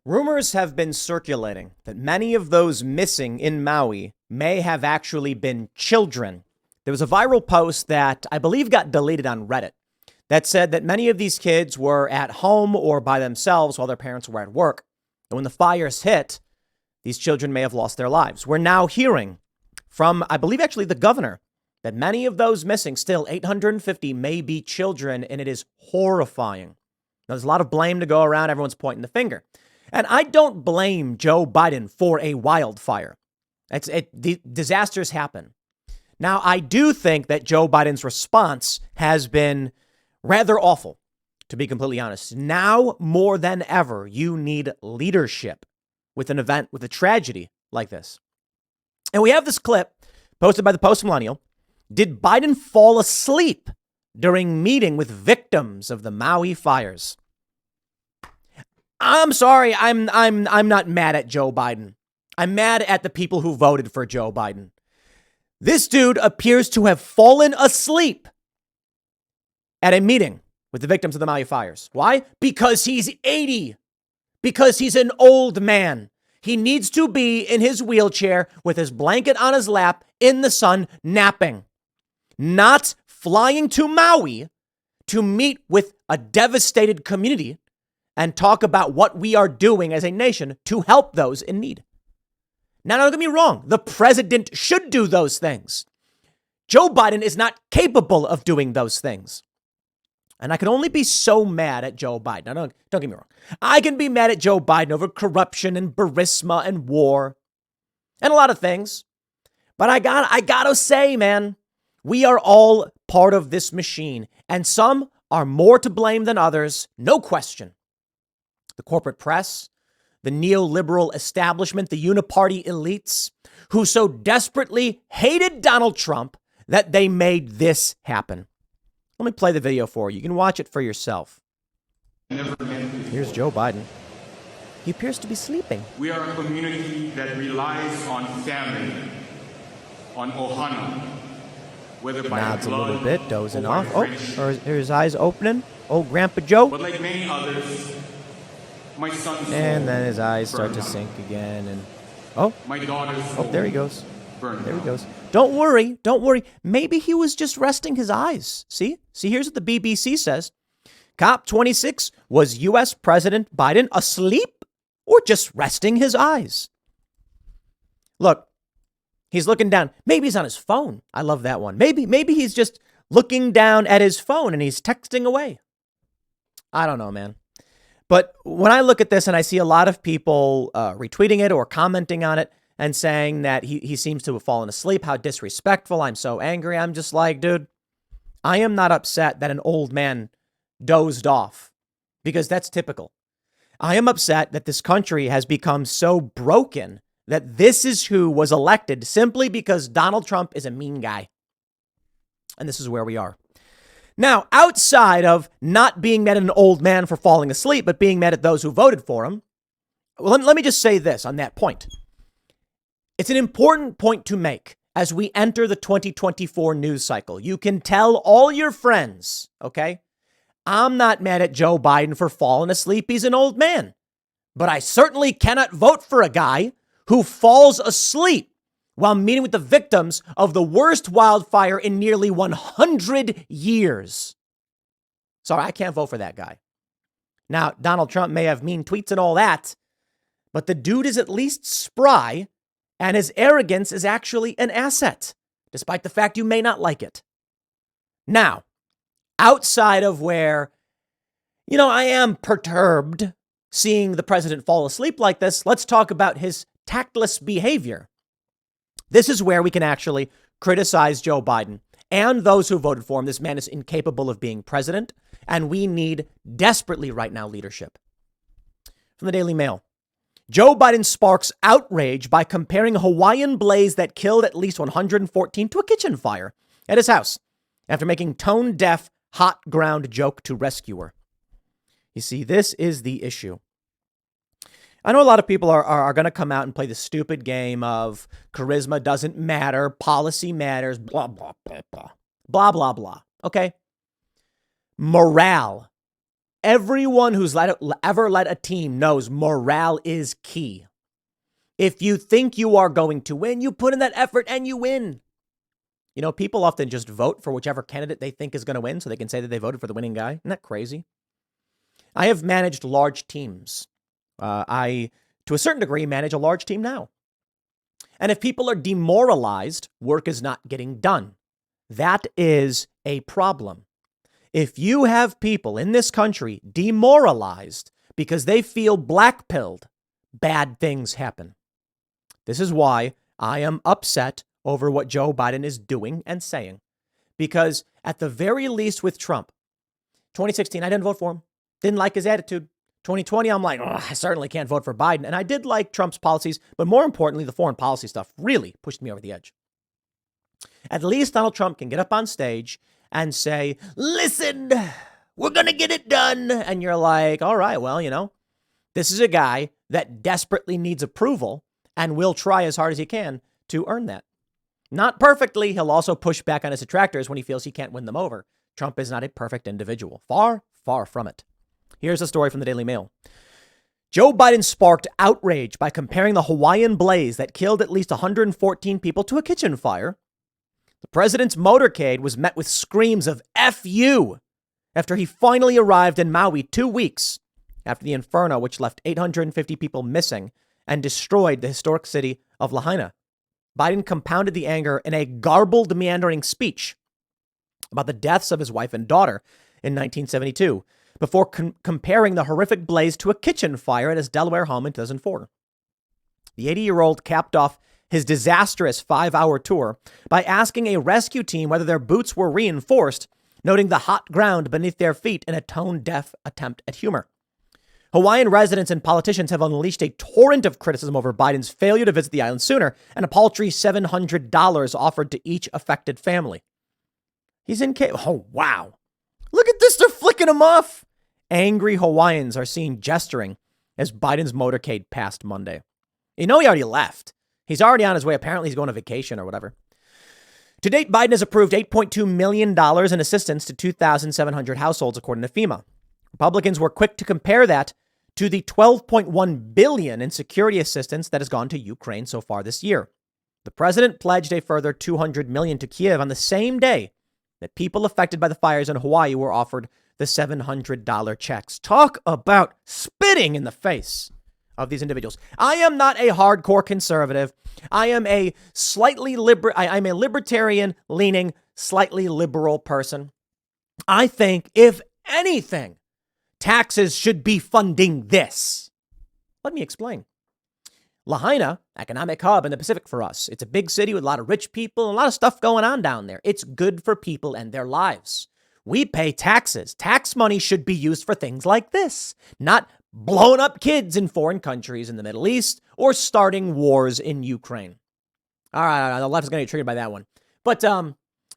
Rumors have been circulating that many of those missing in Maui may have actually been children. There was a viral post that I believe got deleted on Reddit that said that many of these kids were at home or by themselves while their parents were at work. And when the fires hit, these children may have lost their lives. We're now hearing from, I believe, actually the governor, that many of those missing, still 850, may be children, and it is horrifying. Now, there's a lot of blame to go around. Everyone's pointing the finger. And I don't blame Joe Biden for a wildfire. The disasters happen. Now, I do think that Joe Biden's response has been rather awful, to be completely honest. Now, more than ever, you need leadership with an event, with a tragedy like this. And we have this clip posted by the Post-Millennial. Did Biden fall asleep during meeting with victims of the Maui fires? I'm sorry, I'm not mad at Joe Biden. I'm mad at the people who voted for Joe Biden. This dude appears to have fallen asleep at a meeting with the victims of the Maui fires. Why? Because he's 80. Because he's an old man. He needs to be in his wheelchair with his blanket on his lap in the sun napping, not flying to Maui to meet with a devastated community and talk about what we are doing as a nation to help those in need. Now, don't get me wrong. The president should do those things. Joe Biden is not capable of doing those things. And I can only be so mad at Joe Biden. Now, don't get me wrong. I can be mad at Joe Biden over corruption and Burisma and war and a lot of things. But I gotta say, man, we are all part of this machine. And some are more to blame than others. No question. The corporate press, the neoliberal establishment, the uniparty elites who so desperately hated Donald Trump that they made this happen. Let me play the video for you. You can watch it for yourself. Here's Joe Biden. He appears to be sleeping. We are a community that relies on family, on ohana, whether by Nods blood a little bit, dozing off. Oh, friendship. are his eyes opening? Old Grandpa Joe. But like many others, my son's And then his eyes start burned to out. sink again. And oh, My daughter's there he goes. burned There he out. goes. Don't worry. Maybe he was just resting his eyes. See, here's what the BBC says. COP26, was U.S. President Biden asleep or just resting his eyes? Look, he's looking down. Maybe he's on his phone. I love that one. Maybe he's just looking down at his phone and he's texting away. I don't know, man. But when I look at this and I see a lot of people retweeting it or commenting on it and saying that he seems to have fallen asleep, how disrespectful, I'm so angry. I'm just like, dude, I am not upset that an old man dozed off because that's typical. I am upset that this country has become so broken that this is who was elected simply because Donald Trump is a mean guy. And this is where we are. Now, outside of not being mad at an old man for falling asleep, but being mad at those who voted for him, well, let me just say this on that point. It's an important point to make as we enter the 2024 news cycle. You can tell all your friends, okay? I'm not mad at Joe Biden for falling asleep. He's an old man. But I certainly cannot vote for a guy who falls asleep while meeting with the victims of the worst wildfire in nearly 100 years. Sorry, I can't vote for that guy. Now, Donald Trump may have mean tweets and all that, but the dude is at least spry, and his arrogance is actually an asset, despite the fact you may not like it. Now, outside of where, I am perturbed seeing the president fall asleep like this, let's talk about his tactless behavior. This is where we can actually criticize Joe Biden and those who voted for him. This man is incapable of being president, and we need desperately right now leadership. From the Daily Mail, Joe Biden sparks outrage by comparing a Hawaiian blaze that killed at least 114 to a kitchen fire at his house after making tone-deaf, hot ground joke to rescuer. You see, this is the issue. I know a lot of people are going to come out and play the stupid game of charisma doesn't matter, policy matters, blah, blah, blah, blah, blah, blah, blah. Okay? Morale everyone who's ever led a team knows morale is key. If you think you are going to win, you put in that effort and you win. You know, people often just vote for whichever candidate they think is going to win so they can say that they voted for the winning guy. Isn't that crazy? I have managed large teams. I, to a certain degree, manage a large team now. And if people are demoralized, work is not getting done. That is a problem. If you have people in this country demoralized because they feel blackpilled, bad things happen. This is why I am upset over what Joe Biden is doing and saying. Because at the very least with Trump, 2016, I didn't vote for him. Didn't like his attitude. 2020, I'm like, I certainly can't vote for Biden. And I did like Trump's policies, but more importantly, the foreign policy stuff really pushed me over the edge. At least Donald Trump can get up on stage and say, listen, we're going to get it done. And you're like, all right, well, you know, this is a guy that desperately needs approval and will try as hard as he can to earn that. Not perfectly. He'll also push back on his detractors when he feels he can't win them over. Trump is not a perfect individual. Far, far from it. Here's a story from the Daily Mail. Joe Biden sparked outrage by comparing the Hawaiian blaze that killed at least 114 people to a kitchen fire. The president's motorcade was met with screams of F you after he finally arrived in Maui 2 weeks after the inferno, which left 850 people missing and destroyed the historic city of Lahaina. Biden compounded the anger in a garbled, meandering speech about the deaths of his wife and daughter in 1972, before comparing the horrific blaze to a kitchen fire at his Delaware home in 2004. The 80-year-old capped off his disastrous 5-hour tour by asking a rescue team whether their boots were reinforced, noting the hot ground beneath their feet in a tone-deaf attempt at humor. Hawaiian residents and politicians have unleashed a torrent of criticism over Biden's failure to visit the island sooner and a paltry $700 offered to each affected family. He's in Oh, wow. Look at this. They're flicking him off. Angry Hawaiians are seen gesturing as Biden's motorcade passed Monday. You know, he already left. He's already on his way. Apparently, he's going on vacation or whatever. To date, Biden has approved $8.2 million in assistance to 2,700 households, according to FEMA. Republicans were quick to compare that to the $12.1 billion in security assistance that has gone to Ukraine so far this year. The president pledged a further $200 million to Kiev on the same day that people affected by the fires in Hawaii were offered the $700 checks. Talk about spitting in the face of these individuals. I am not a hardcore conservative. I am a I'm a libertarian leaning, slightly liberal person. I think, if anything, taxes should be funding this. Let me explain. Lahaina, economic hub in the Pacific for us. It's a big city with a lot of rich people and a lot of stuff going on down there. It's good for people and their lives. We pay taxes. Tax money should be used for things like this, not blowing up kids in foreign countries in the Middle East or starting wars in Ukraine. All right, the left is going to get triggered by that one. But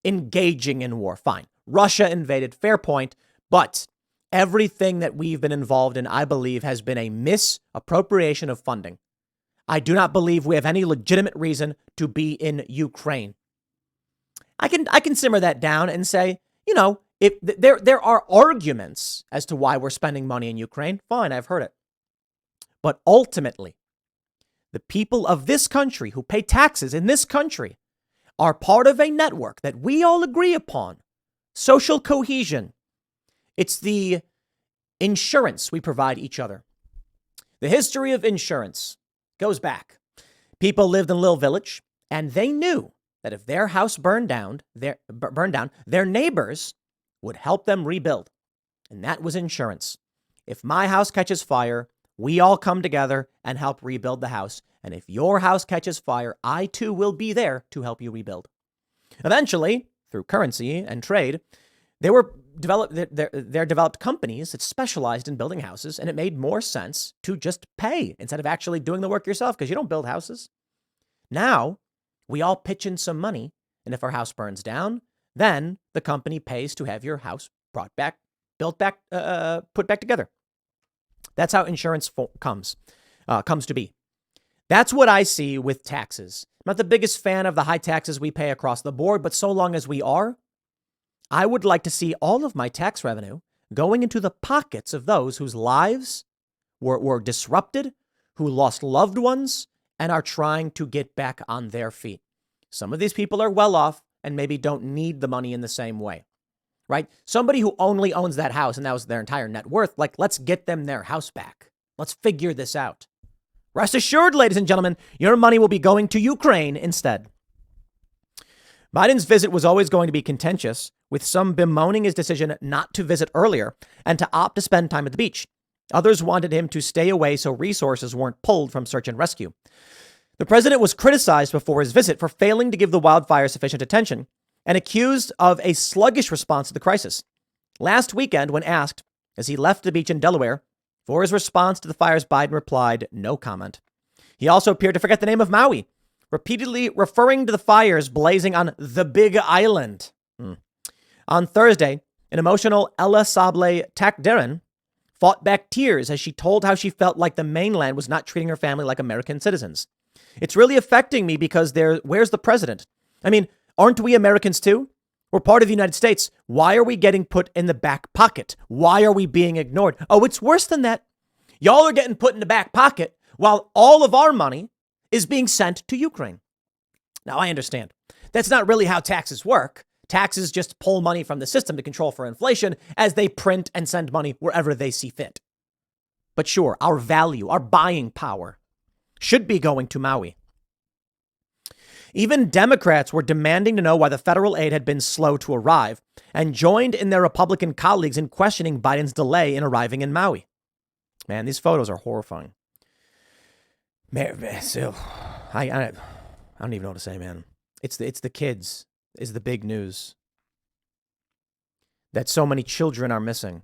engaging in war, fine. Russia invaded, fair point. But everything that we've been involved in, I believe, has been a misappropriation of funding. I do not believe we have any legitimate reason to be in Ukraine. I can simmer that down and say, you know, if there are arguments as to why we're spending money in Ukraine, fine, I've heard it. But ultimately, the people of this country who pay taxes in this country are part of a network that we all agree upon. Social cohesion. It's the insurance we provide each other. The history of insurance goes back. People lived in a little village, and they knew that if their house burned down, their neighbors would help them rebuild. And that was insurance. If my house catches fire, we all come together and help rebuild the house. And if your house catches fire, I too will be there to help you rebuild. Eventually, through currency and trade, there developed companies that specialized in building houses, and it made more sense to just pay instead of actually doing the work yourself, because you don't build houses. Now, we all pitch in some money, and if our house burns down, then the company pays to have your house put back together. That's how insurance comes to be. That's what I see with taxes. I'm not the biggest fan of the high taxes we pay across the board, but so long as we are, I would like to see all of my tax revenue going into the pockets of those whose lives were disrupted, who lost loved ones, and are trying to get back on their feet. Some of these people are well off and maybe don't need the money in the same way, right? Somebody who only owns that house and that was their entire net worth, like, let's get them their house back. Let's figure this out. Rest assured, ladies and gentlemen, your money will be going to Ukraine instead. Biden's visit was always going to be contentious, with some bemoaning his decision not to visit earlier and to opt to spend time at the beach. Others wanted him to stay away so resources weren't pulled from search and rescue. The president was criticized before his visit for failing to give the wildfire sufficient attention and accused of a sluggish response to the crisis. Last weekend, when asked, as he left the beach in Delaware, for his response to the fires, Biden replied, no comment. He also appeared to forget the name of Maui, repeatedly referring to the fires blazing on the Big Island. On Thursday, an emotional Ella Sable Takdaren fought back tears as she told how she felt like the mainland was not treating her family like American citizens. It's really affecting me because where's the president? I mean, aren't we Americans too? We're part of the United States. Why are we getting put in the back pocket? Why are we being ignored? Oh, it's worse than that. Y'all are getting put in the back pocket while all of our money is being sent to Ukraine. Now, I understand. That's not really how taxes work. Taxes just pull money from the system to control for inflation as they print and send money wherever they see fit. But sure, our value, our buying power should be going to Maui. Even Democrats were demanding to know why the federal aid had been slow to arrive and joined in their Republican colleagues in questioning Biden's delay in arriving in Maui. Man, these photos are horrifying. Man, I don't even know what to say, man. It's the kids is the big news. That so many children are missing.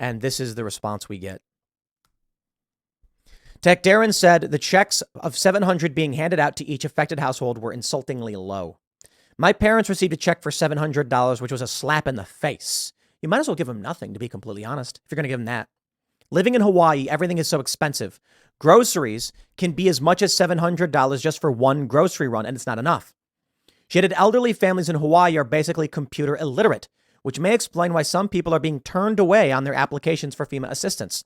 And this is the response we get. Takdaren said the checks of $700 being handed out to each affected household were insultingly low. My parents received a check for $700, which was a slap in the face. You might as well give them nothing, to be completely honest, if you're going to give them that. Living in Hawaii, everything is so expensive. Groceries can be as much as $700 just for one grocery run, and it's not enough. She added elderly families in Hawaii are basically computer illiterate, which may explain why some people are being turned away on their applications for FEMA assistance.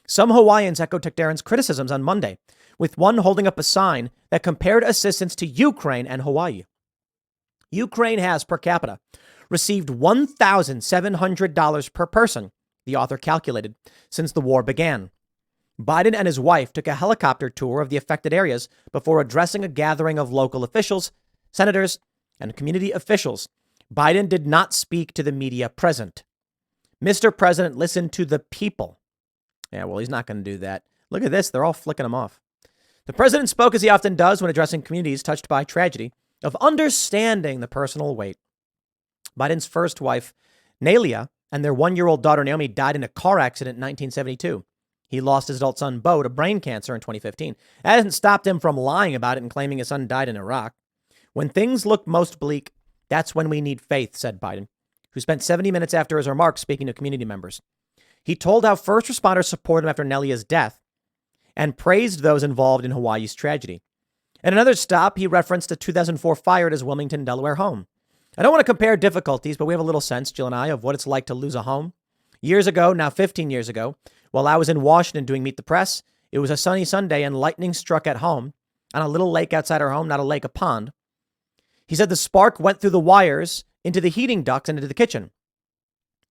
Some Hawaiians echoed Takdaren's criticisms on Monday, with one holding up a sign that compared assistance to Ukraine and Hawaii. Ukraine has, per capita, received $1,700 per person, the author calculated, since the war began. Biden and his wife took a helicopter tour of the affected areas before addressing a gathering of local officials, senators, and community officials. Biden did not speak to the media present. Mr. President listened to the people. Yeah, well, he's not going to do that. Look at this. They're all flicking him off. The president spoke, as he often does when addressing communities touched by tragedy, of understanding the personal weight. Biden's first wife, Nelia, and their one-year-old daughter, Naomi, died in a car accident in 1972. He lost his adult son, Bo, to brain cancer in 2015. That hasn't stopped him from lying about it and claiming his son died in Iraq. When things look most bleak, that's when we need faith, said Biden, who spent 70 minutes after his remarks speaking to community members. He told how first responders supported him after Nelia's death and praised those involved in Hawaii's tragedy. At another stop, he referenced a 2004 fire at his Wilmington, Delaware home. I don't want to compare difficulties, but we have a little sense, Jill and I, of what it's like to lose a home. Years ago, now 15 years ago, while I was in Washington doing Meet the Press, it was a sunny Sunday and lightning struck at home on a little lake outside our home, not a lake, a pond. He said the spark went through the wires into the heating ducts and into the kitchen.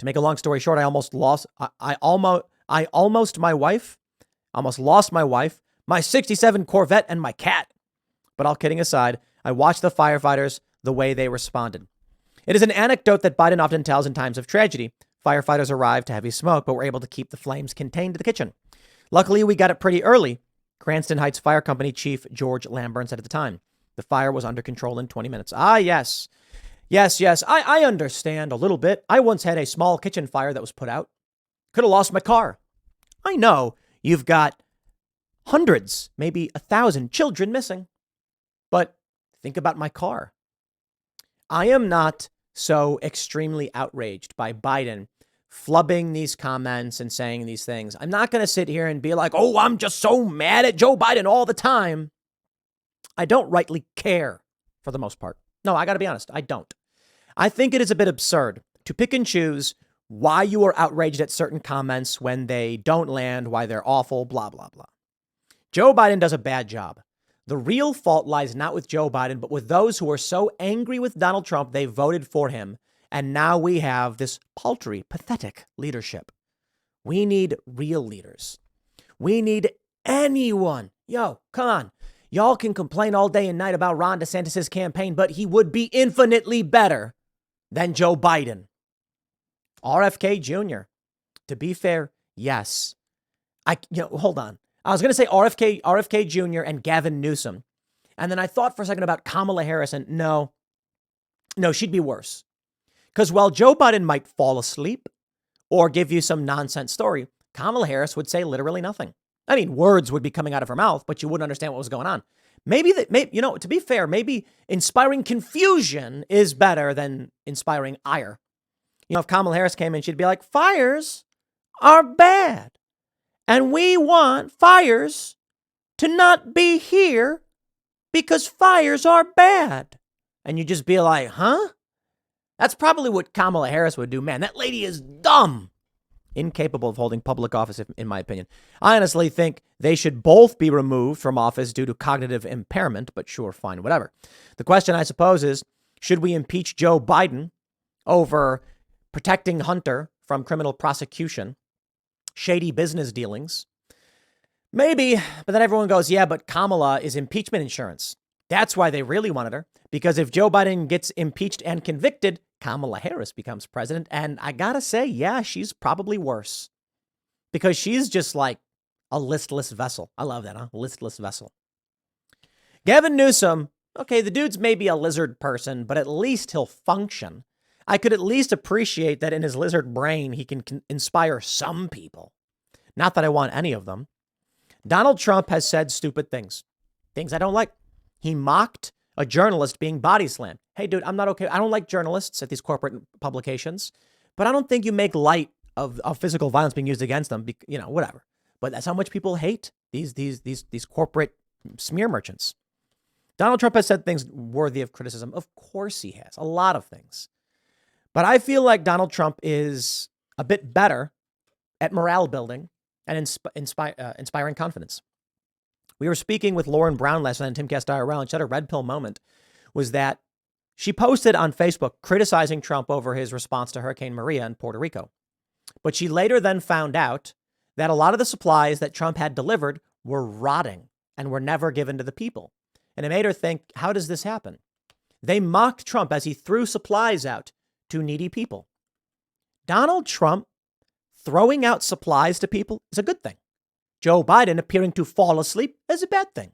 To make a long story short, I almost lost my wife, my 67 Corvette, and my cat. But all kidding aside, I watched the firefighters, the way they responded. It is an anecdote that Biden often tells in times of tragedy. Firefighters arrived to heavy smoke, but were able to keep the flames contained to the kitchen. Luckily, we got it pretty early, Cranston Heights Fire Company Chief George Lamburn said at the time. The fire was under control in 20 minutes. Ah, yes. Yes. I understand a little bit. I once had a small kitchen fire that was put out. Could have lost my car. I know you've got hundreds, maybe 1,000 children missing. But think about my car. I am not so extremely outraged by Biden flubbing these comments and saying these things. I'm not going to sit here and be like, oh, I'm just so mad at Joe Biden all the time. I don't rightly care for the most part. No, I got to be honest. I don't. I think it is a bit absurd to pick and choose why you are outraged at certain comments when they don't land, why they're awful, blah, blah, blah. Joe Biden does a bad job. The real fault lies not with Joe Biden, but with those who are so angry with Donald Trump, they voted for him. And now we have this paltry, pathetic leadership. We need real leaders. We need anyone. Yo, come on. Y'all can complain all day and night about Ron DeSantis' campaign, but he would be infinitely better than Joe Biden. RFK Jr. To be fair, yes. Hold on. I was going to say RFK Jr. and Gavin Newsom. And then I thought for a second about Kamala Harris, and no, she'd be worse. Because while Joe Biden might fall asleep or give you some nonsense story, Kamala Harris would say literally nothing. I mean, words would be coming out of her mouth, but you wouldn't understand what was going on. To be fair, maybe inspiring confusion is better than inspiring ire. If Kamala Harris came in, she'd be like, fires are bad. And we want fires to not be here because fires are bad. And you just be like, huh? That's probably what Kamala Harris would do. Man, that lady is dumb. Incapable of holding public office, in my opinion. I honestly think they should both be removed from office due to cognitive impairment, but sure, fine, whatever. The question, I suppose, is, should we impeach Joe Biden over protecting Hunter from criminal prosecution, shady business dealings? Maybe, but then everyone goes, yeah, but Kamala is impeachment insurance. That's why they really wanted her, because if Joe Biden gets impeached and convicted, Kamala Harris becomes president. And I gotta say, yeah, she's probably worse because she's just like a listless vessel. I love that, huh? Listless vessel. Gavin Newsom, okay, the dude's maybe a lizard person, but at least he'll function. I could at least appreciate that in his lizard brain, he can inspire some people. Not that I want any of them. Donald Trump has said stupid things I don't like. He mocked a journalist being body slammed. Hey, dude, I'm not okay. I don't like journalists at these corporate publications, but I don't think you make light of physical violence being used against them. Whatever. But that's how much people hate these corporate smear merchants. Donald Trump has said things worthy of criticism. Of course he has. A lot of things. But I feel like Donald Trump is a bit better at morale building and inspiring confidence. We were speaking with Lauren Brown last night on Timcast IRL, and she had a red pill moment, was that she posted on Facebook criticizing Trump over his response to Hurricane Maria in Puerto Rico. But she later then found out that a lot of the supplies that Trump had delivered were rotting and were never given to the people. And it made her think, how does this happen? They mocked Trump as he threw supplies out to needy people. Donald Trump throwing out supplies to people is a good thing. Joe Biden appearing to fall asleep is a bad thing.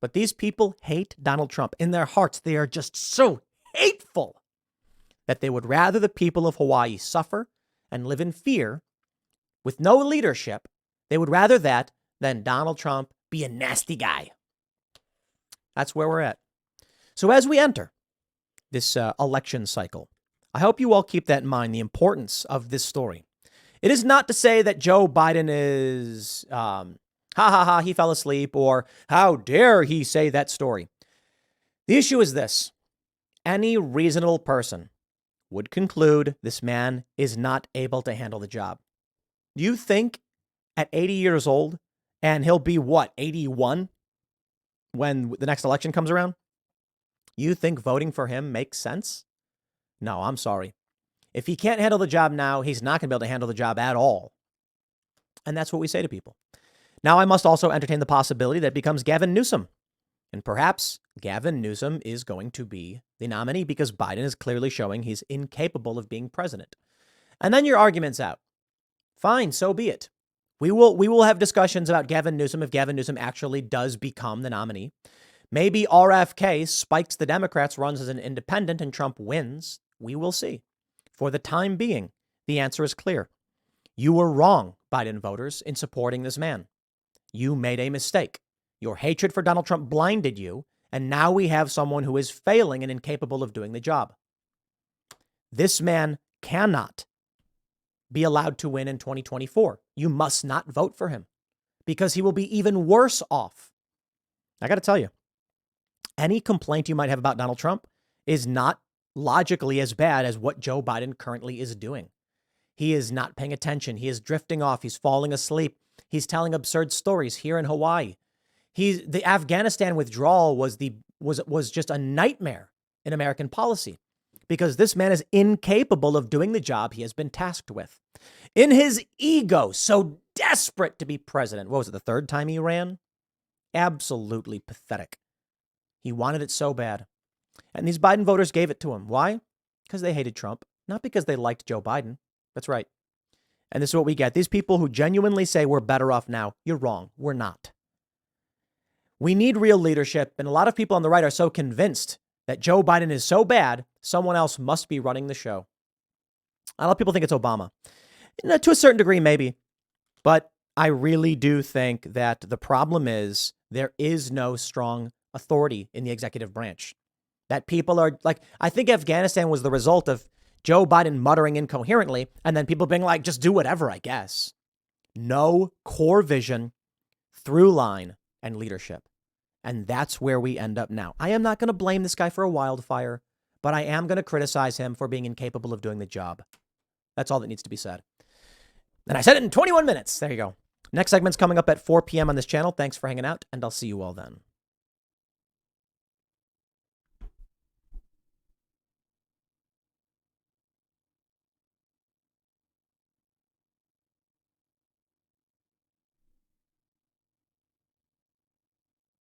But these people hate Donald Trump. In their hearts, they are just so hateful that they would rather the people of Hawaii suffer and live in fear with no leadership. They would rather that than Donald Trump be a nasty guy. That's where we're at. So as we enter this election cycle, I hope you all keep that in mind, the importance of this story. It is not to say that Joe Biden is, he fell asleep, or how dare he say that story. The issue is this. Any reasonable person would conclude this man is not able to handle the job. Do you think at 80 years old, and he'll be 81 when the next election comes around? You think voting for him makes sense? No, I'm sorry. If he can't handle the job now, he's not going to be able to handle the job at all. And that's what we say to people. Now, I must also entertain the possibility that it becomes Gavin Newsom. And perhaps Gavin Newsom is going to be the nominee because Biden is clearly showing he's incapable of being president. And then your argument's out. Fine, so be it. We will have discussions about Gavin Newsom if Gavin Newsom actually does become the nominee. Maybe RFK spikes the Democrats, runs as an independent, and Trump wins. We will see. For the time being, the answer is clear. You were wrong, Biden voters, in supporting this man. You made a mistake. Your hatred for Donald Trump blinded you, and now we have someone who is failing and incapable of doing the job. This man cannot be allowed to win in 2024. You must not vote for him because he will be even worse off. I got to tell you, any complaint you might have about Donald Trump is not logically as bad as what Joe Biden currently is doing. He is not paying attention. He is drifting off. He's falling asleep. He's telling absurd stories here in Hawaii. The Afghanistan withdrawal was just a nightmare in American policy because this man is incapable of doing the job he has been tasked with. In his ego, so desperate to be president. What was it, the third time he ran? Absolutely pathetic. He wanted it so bad. And these Biden voters gave it to him. Why? Because they hated Trump, not because they liked Joe Biden. That's right. And this is what we get. These people who genuinely say we're better off now. You're wrong. We're not. We need real leadership. And a lot of people on the right are so convinced that Joe Biden is so bad, someone else must be running the show. A lot of people think it's Obama. To a certain degree, maybe. But I really do think that the problem is there is no strong authority in the executive branch. That people are like, I think Afghanistan was the result of Joe Biden muttering incoherently and then people being like, just do whatever, I guess. No core vision, through line, and leadership. And that's where we end up now. I am not going to blame this guy for a wildfire, but I am going to criticize him for being incapable of doing the job. That's all that needs to be said. And I said it in 21 minutes. There you go. Next segment's coming up at 4 p.m. on this channel. Thanks for hanging out, and I'll see you all then.